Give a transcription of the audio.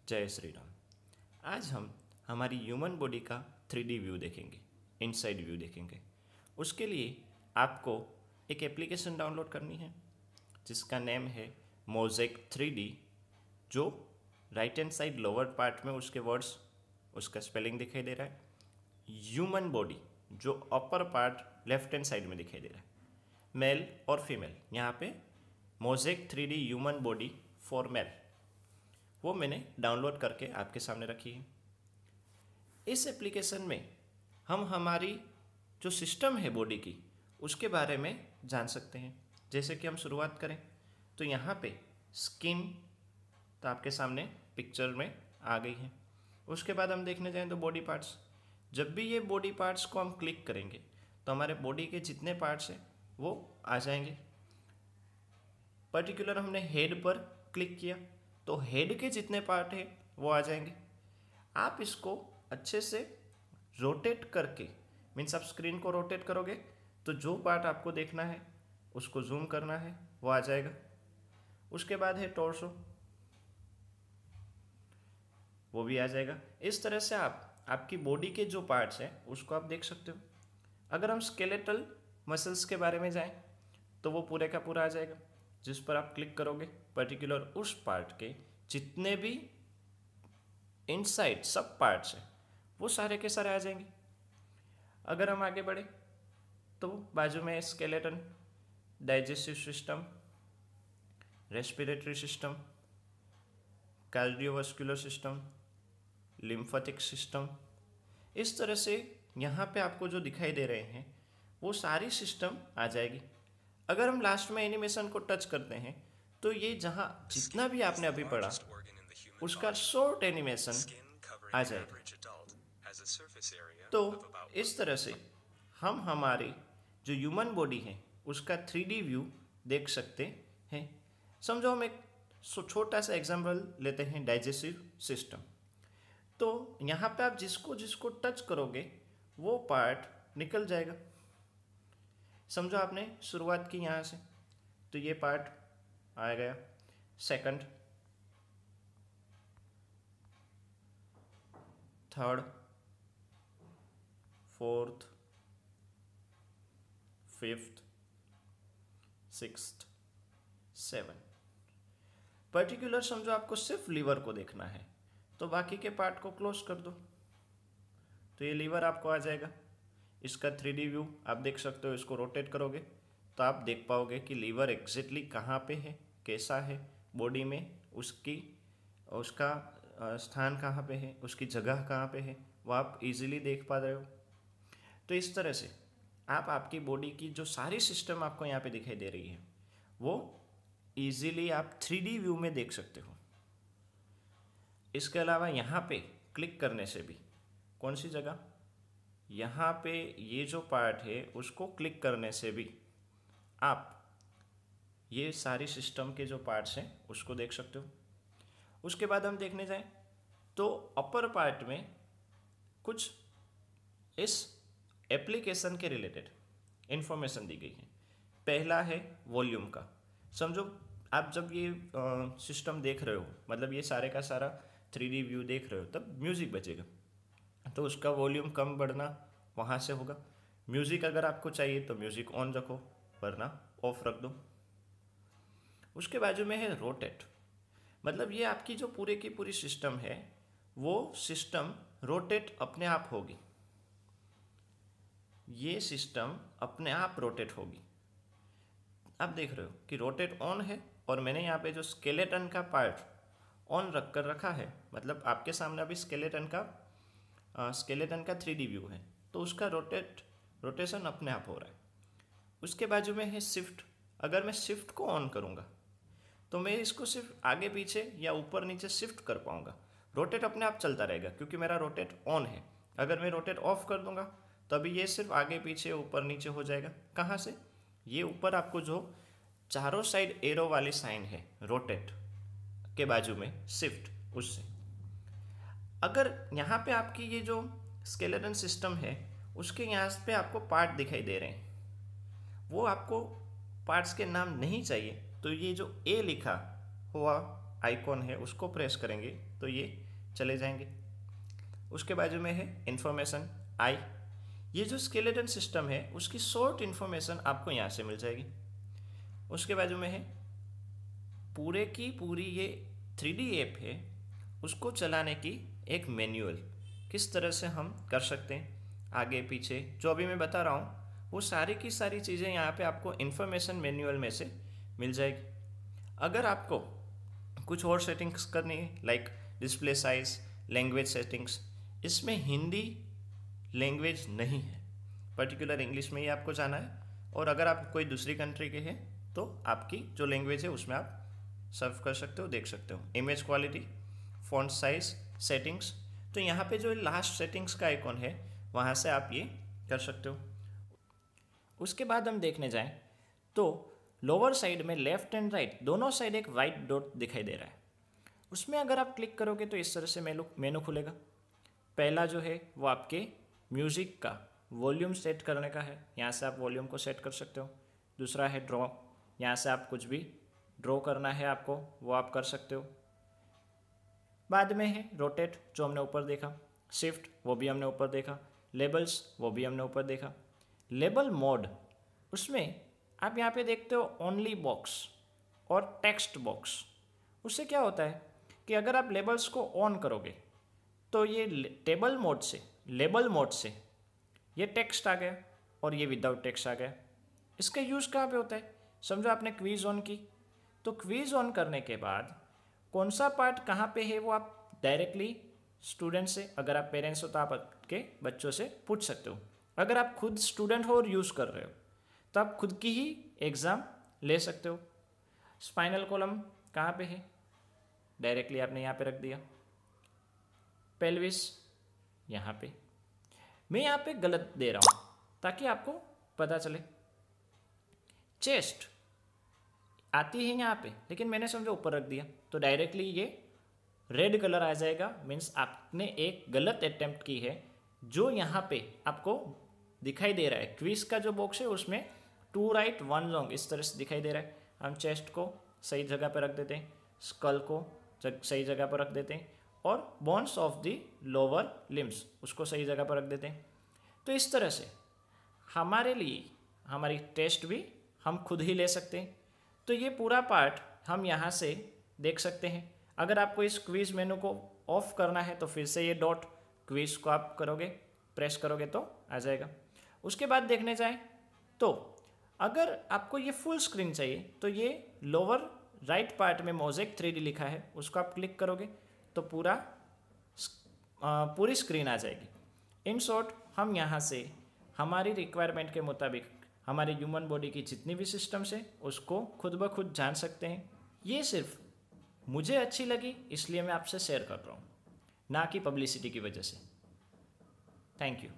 जय श्री राम। आज हम हमारी ह्यूमन बॉडी का 3D व्यू देखेंगे, इनसाइड व्यू देखेंगे। उसके लिए आपको एक एप्लीकेशन डाउनलोड करनी है जिसका नेम है मोज़ेक 3D, जो right hand side lower part में उसके वर्ड्स, उसका स्पेलिंग दिखाई दे रहा है। ह्यूमन बॉडी जो upper part left hand side में दिखाई दे रहा है, मेल और फीमेल। यहाँ पे mosaic 3D human body for male, वो मैंने डाउनलोड करके आपके सामने रखी है। इस एप्लीकेशन में हम हमारी जो सिस्टम है बॉडी की, उसके बारे में जान सकते हैं। जैसे कि हम शुरुआत करें तो यहाँ पे स्किन तो आपके सामने पिक्चर में आ गई है। उसके बाद हम देखने जाएं तो बॉडी पार्ट्स। जब भी ये बॉडी पार्ट्स को हम क्लिक करेंगे तो हमारे बॉडी के जितने पार्ट्स हैं वो आ जाएंगे। पर्टिकुलर हमने हेड पर क्लिक किया तो हेड के जितने पार्ट हैं वो आ जाएंगे। आप इसको अच्छे से रोटेट करके, मीन्स आप स्क्रीन को रोटेट करोगे तो जो पार्ट आपको देखना है उसको जूम करना है वो आ जाएगा। उसके बाद है टॉर्सो, वो भी आ जाएगा। इस तरह से आप आपकी बॉडी के जो पार्ट्स हैं उसको आप देख सकते हो। अगर हम स्केलेटल मसल्स के बारे में जाएं तो वो पूरे का पूरा आ जाएगा। जिस पर आप क्लिक करोगे पर्टिकुलर उस पार्ट के जितने भी इनसाइड सब पार्ट्स हैं वो सारे के सारे आ जाएंगे। अगर हम आगे बढ़े तो बाजू में skeleton, digestive system, respiratory system, cardiovascular system, lymphatic system. इस तरह से यहाँ पे आपको जो दिखाई दे रहे हैं वो सारी सिस्टम आ जाएगी। अगर हम लास्ट में एनिमेशन को टच करते हैं तो ये जहाँ जितना भी आपने अभी पढ़ा उसका शॉर्ट एनिमेशन आ जाएगा। तो इस तरह से हम हमारी जो ह्यूमन बॉडी है उसका 3D व्यू देख सकते हैं। समझो हम एक छोटा सा एग्जाम्पल लेते हैं, डाइजेस्टिव सिस्टम। तो यहाँ पे आप जिसको जिसको टच करोगे वो पार्ट निकल जाएगा। समझो आपने शुरुआत की यहाँ से तो ये पार्ट आ गया। Second, third, fourth, fifth, sixth, seven. Particular समझो आपको सिर्फ लीवर को देखना है तो बाकी के पार्ट को क्लोज कर दो तो ये लीवर आपको आ जाएगा। इसका 3D व्यू आप देख सकते हो। इसको रोटेट करोगे तो आप देख पाओगे कि लीवर एग्जैक्टली कहाँ पे है, कैसा है बॉडी में, उसका स्थान कहाँ पे है, उसकी जगह कहाँ पे है, वो आप इजीली देख पा रहे हो। तो इस तरह से आप आपकी बॉडी की जो सारी सिस्टम आपको यहाँ पे दिखाई दे रही है वो इजीली आप 3D व्यू में देख सकते हो। इसके अलावा यहाँ पे क्लिक करने से भी, कौन सी जगह, यहाँ पे ये जो पार्ट है उसको क्लिक करने से भी आप ये सारी सिस्टम के जो पार्ट्स हैं उसको देख सकते हो। उसके बाद हम देखने जाएं तो अपर पार्ट में कुछ इस एप्लीकेशन के रिलेटेड इंफॉर्मेशन दी गई है। पहला है वॉल्यूम का। समझो आप जब ये सिस्टम देख रहे हो, मतलब ये सारे का सारा 3D व्यू देख रहे हो, तब म्यूज़िक बजेगा तो उसका वॉल्यूम कम बढ़ना वहाँ से होगा। म्यूज़िक अगर आपको चाहिए तो म्यूज़िक ऑन रखो, वरना ऑफ रख दो। उसके बाजू में है रोटेट, मतलब ये आपकी जो पूरे की पूरी सिस्टम है वो सिस्टम रोटेट अपने आप होगी। ये सिस्टम अपने आप रोटेट होगी। आप देख रहे हो कि रोटेट ऑन है और मैंने यहाँ पे जो स्केलेटन का पार्ट ऑन रख कर रखा है, मतलब आपके सामने अभी स्केलेटन का 3D व्यू है तो उसका रोटेशन अपने आप हो रहा है। उसके बाजू में है शिफ्ट। अगर मैं शिफ्ट को ऑन करूँगा तो मैं इसको सिर्फ आगे पीछे या ऊपर नीचे शिफ्ट कर पाऊँगा। रोटेट अपने आप चलता रहेगा क्योंकि मेरा रोटेट ऑन है। अगर मैं रोटेट ऑफ कर दूँगा तो अभी ये सिर्फ आगे पीछे ऊपर नीचे हो जाएगा। कहाँ से? ये ऊपर आपको जो चारों साइड एरो वाली साइन है रोटेट के बाजू में शिफ्ट, उससे। अगर यहाँ पे आपकी ये जो स्केलेटन सिस्टम है उसके यहाँ पे आपको पार्ट दिखाई दे रहे हैं, वो आपको पार्ट्स के नाम नहीं चाहिए तो ये जो ए लिखा हुआ आइकॉन है उसको प्रेस करेंगे तो ये चले जाएंगे। उसके बाजू में है इन्फॉर्मेशन आई। ये जो स्केलेटन सिस्टम है उसकी शॉर्ट इन्फॉर्मेशन आपको यहाँ से मिल जाएगी। उसके बाजू में है पूरे की पूरी ये 3D ऐप है, उसको चलाने की एक मैनुअल, किस तरह से हम कर सकते हैं आगे पीछे जो अभी मैं बता रहा हूँ वो सारी की सारी चीज़ें यहाँ पे आपको इन्फॉर्मेशन मैनुअल में से मिल जाएगी। अगर आपको कुछ और सेटिंग्स करनी है like display size, language settings, इसमें हिंदी लैंग्वेज नहीं है, पर्टिकुलर इंग्लिश में ही आपको जाना है। और अगर आप कोई दूसरी कंट्री के हैं तो आपकी जो लैंग्वेज है उसमें आप सर्व कर सकते हो, देख सकते हो। Image quality, font size, settings, तो यहाँ पे जो लास्ट सेटिंग्स का आइकॉन है वहाँ से आप ये कर सकते हो। उसके बाद हम देखने जाएं तो लोअर साइड में लेफ्ट एंड राइट दोनों साइड एक वाइट डॉट दिखाई दे रहा है। उसमें अगर आप क्लिक करोगे तो इस तरह से मेनू खुलेगा। पहला जो है वो आपके म्यूज़िक का वॉल्यूम सेट करने का है, यहाँ से आप वॉल्यूम को सेट कर सकते हो। दूसरा है ड्रॉ, यहाँ से आप कुछ भी ड्रॉ करना है आपको वो आप कर सकते हो। बाद में है रोटेट जो हमने ऊपर देखा, शिफ्ट वो भी हमने ऊपर देखा, लेबल्स वो भी हमने ऊपर देखा। लेबल मोड, उसमें आप यहाँ पे देखते हो ओनली बॉक्स और टेक्स्ट बॉक्स। उससे क्या होता है कि अगर आप लेबल्स को ऑन करोगे तो ये टेबल मोड से, लेबल मोड से ये टेक्स्ट आ गया और ये विदाउट टेक्स्ट आ गया। इसका यूज़ कहाँ पे होता है? समझो आपने क्वीज़ ऑन की, तो क्वीज़ ऑन करने के बाद कौन सा पार्ट कहाँ पे है वो आप डायरेक्टली स्टूडेंट से, अगर आप पेरेंट्स हो तो आप आपके बच्चों से पूछ सकते हो। अगर आप खुद स्टूडेंट हो और यूज़ कर रहे हो तो आप खुद की ही एग्ज़ाम ले सकते हो। स्पाइनल कॉलम कहाँ पे है, डायरेक्टली आपने यहाँ पे रख दिया। पेल्विस यहाँ पे, मैं यहाँ पे गलत दे रहा हूँ ताकि आपको पता चले। चेस्ट आती है यहाँ पे लेकिन मैंने समझो ऊपर रख दिया तो डायरेक्टली ये रेड कलर आ जाएगा, मीन्स आपने एक गलत अटेम्प्ट की है। जो यहाँ पे आपको दिखाई दे रहा है क्विज का जो बॉक्स है उसमें 2 राइट 1 रॉन्ग इस तरह से दिखाई दे रहा है। हम चेस्ट को सही जगह पर रख देते हैं, स्कल को सही जगह पर रख देते हैं और bones of the lower limbs उसको सही जगह पर रख देते हैं। तो इस तरह से हमारे लिए हमारी टेस्ट भी हम खुद ही ले सकते हैं। तो ये पूरा पार्ट हम यहाँ से देख सकते हैं। अगर आपको इस क्विज मेनू को ऑफ करना है तो फिर से ये डॉट क्विज को आप करोगे, प्रेस करोगे तो आ जाएगा। उसके बाद देखने जाएं तो अगर आपको ये फुल स्क्रीन चाहिए तो ये लोअर राइट पार्ट में मोज़ेक 3D लिखा है, उसको आप क्लिक करोगे तो पूरी स्क्रीन आ जाएगी। इन शॉर्ट हम यहाँ से हमारी रिक्वायरमेंट के मुताबिक हमारे ह्यूमन बॉडी की जितनी भी सिस्टम्स हैं उसको खुद ब खुद जान सकते हैं। ये सिर्फ मुझे अच्छी लगी इसलिए मैं आपसे शेयर कर रहा हूँ, ना कि पब्लिसिटी की वजह से। Thank you.